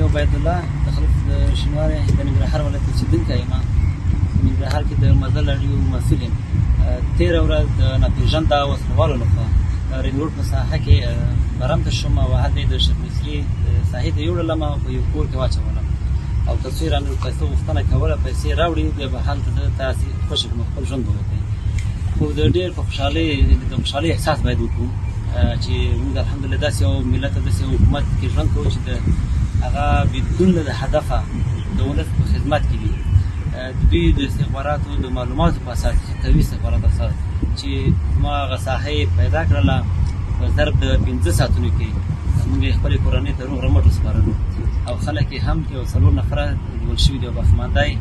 عبید الله د خلف شینواري د ننګرهار ولایت اوسېدونکی یم. ننګرهار کې د مزل راډیو مسؤل یم. تېره ورځ د ناپېژانده وسلوالو لخوا د رینګ روډ په ساحه کې برم ته شوم او هلته یې د شیخ مصري ساحې ته یوړلم او په یو کور کې واچولم او تر څو یې رانه د پیسو غوښتنه کوله، پیسې راوړي، بیا به هلته د تاسې خوشې کړم، خپل ژوند به وکړئ. خو د ډېر په خوشحالۍ احساس باید وکړو چې موږ الحمدلله داسې یو ملت او داسې یو حکومت کې ژوند کوو چې د هغه بدون له هدفه د ولس په خدمت کې دي. د دوی د استخباراتو د معلوماتو په اساس، قوي استخباراتو اساس چې زما هغه ساحه یې پیدا کړله په ضرب د 15 ساعتونو کې موږ یې خپلې کورنۍ ته روغ رمټ وسپارلو او خلک یې هم یو 4 نفره نیول شوي دي او باخماندی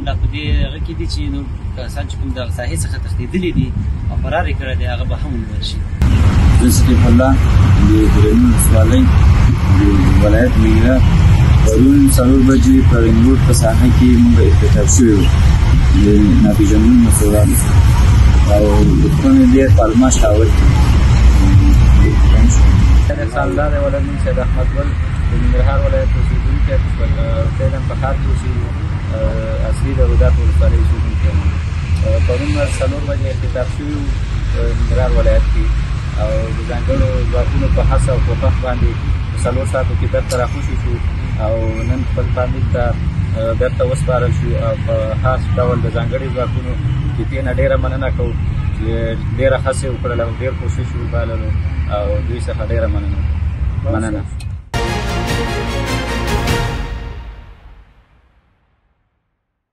لا په دې هغه کې دي چې نور کسان چې کوم دغه ساحې څخه تښتېدلي دي او فرار یې کړی دی هغه به هم ونیول شي. زه سقیف الله د درېیمې ولسوالۍ د ولایت ننګرهار پرون 4 بجې په رینګ روډ په ساحه کې موږ اختطاف شوي وو د ناپېژندلو مسؤلانو او دښمن یې ډېر پالما شاول سالدار ولد من سید احمد ګل د ننګرهار ولایت اوسېدونکی فعلا په ښار کې اوسېږو، اصلي د رودات ولسوالۍ اوسېدونکی یم. پرون 4 بجې اختطاف شوي وو په ننګرهار ولایت کې او د ځانګړو ځواکونو په هڅه او کوښښ باندې په 4 ساعتو کې بېرته راخوشي شو او نن خپل فامیل ته بېرته وسپارل شو او په خاص ډول د ځانګړي ځواکونو د دې نه ډېره مننه کوو چې ډېره هڅې وکړله او ډېر کوشش وبایللو او دوی څخه ډېره مننه.